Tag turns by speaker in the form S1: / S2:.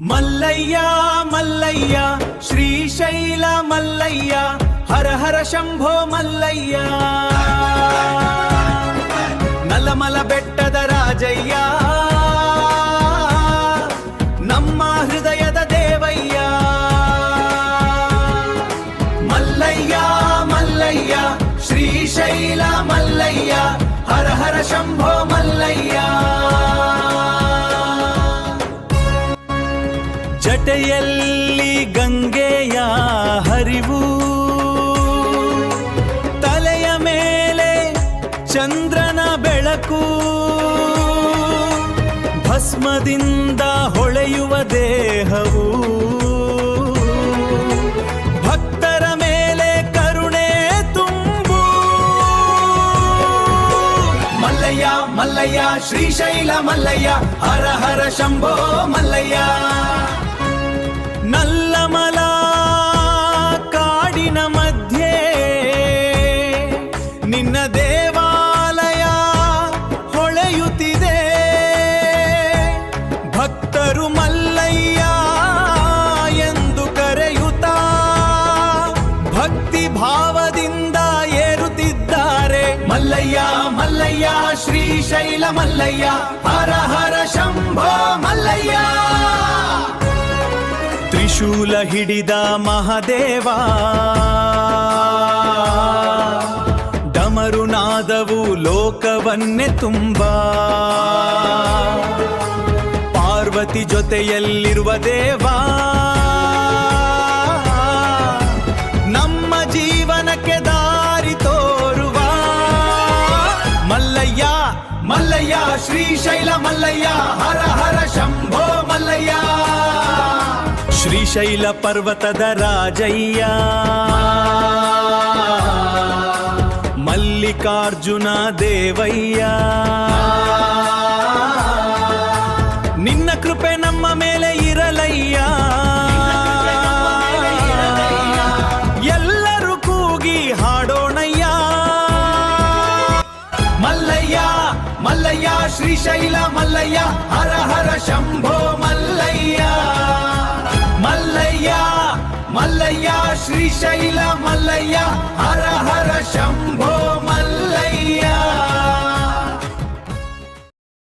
S1: ಮಲ್ಲಯ್ಯ ಮಲ್ಲಯ್ಯ ಶ್ರೀಶೈಲ ಮಲ್ಲಯ್ಯ ಹರ ಹರ ಶಂಭೋ ಮಲ್ಲಯ್ಯ ನಲಮಲ ಬೆಟ್ಟದ ರಾಜಯ್ಯ ನಮ್ಮ ಹೃದಯದ ದೇವಯ್ಯ ಮಲ್ಲಯ್ಯ ಮಲ್ಲಯ್ಯ ಶ್ರೀಶೈಲ ಮಲ್ಲಯ್ಯ ಹರ ಹರ ಶಂಭೋ ಮಲ್ಲಯ್ಯ ಜಟೆಯಲ್ಲಿ ಗಂಗೆಯ ಹರಿವು ತಲೆಯ ಮೇಲೆ ಚಂದ್ರನ ಬೆಳಕು ಭಸ್ಮದಿಂದ ಹೊಳೆಯುವ ದೇಹವು ಭಕ್ತರ ಮೇಲೆ ಕರುಣೆ ತುಂಬು ಮಲ್ಲಯ್ಯ ಮಲ್ಲಯ್ಯ ಶ್ರೀಶೈಲ ಮಲ್ಲಯ್ಯ ಹರ ಹರ ಶಂಭೋ ಮಲ್ಲಯ್ಯ ನಲ್ಲಮಲ ಕಾಡಿನ ಮಧ್ಯೆ ನಿನ್ನ ದೇವಾಲಯ ಹೊಳೆಯುತ್ತಿದೆ ಭಕ್ತರು ಮಲ್ಲಯ್ಯ ಎಂದು ಕರೆಯುತ್ತಾ ಭಕ್ತಿ ಭಾವದಿಂದ ಏರುತ್ತಿದ್ದಾರೆ ಮಲ್ಲಯ್ಯ ಮಲ್ಲಯ್ಯ ಶ್ರೀಶೈಲ ಮಲ್ಲಯ್ಯ ಹರ ಹರ ಶಂಭೋ ಮಲ್ಲಯ್ಯ ತ್ರಿಶೂಲ ಹಿಡಿದ ಮಹಾದೇವ ಡಮರುನಾದವು ಲೋಕವನ್ನೇ ತುಂಬ ಪಾರ್ವತಿ ಜೊತೆಯಲ್ಲಿರುವ ದೇವ ನಮ್ಮ ಜೀವನಕ್ಕೆ ದಾರಿ ತೋರುವ ಮಲ್ಲಯ್ಯ ಮಲ್ಲಯ್ಯ ಶ್ರೀಶೈಲ ಮಲ್ಲಯ್ಯ ಹರ ಹರ ಶಂಭೋ ಮಲ್ಲಯ್ಯ ಶ್ರೀಶೈಲ ಪರ್ವತದ ರಾಜಯ್ಯ ಮಲ್ಲಿಕಾರ್ಜುನ ದೇವಯ್ಯ ನಿನ್ನ ಕೃಪೆ ನಮ್ಮ ಮೇಲೆ ಇರಲಯ್ಯ ಎಲ್ಲರೂ ಕೂಗಿ ಹಾಡೋಣಯ್ಯ ಮಲ್ಲಯ್ಯ ಮಲ್ಲಯ್ಯ ಶ್ರೀಶೈಲ ಮಲ್ಲಯ್ಯ ಹರ ಹರ ಶಂಭೋ ಮಲ್ಲಯ್ಯ ಮಲ್ಲಯ್ಯ ಮಲ್ಲಯ್ಯ ಶ್ರೀಶೈಲ ಮಲ್ಲಯ್ಯ ಹರ ಹರ ಶಂಭೋ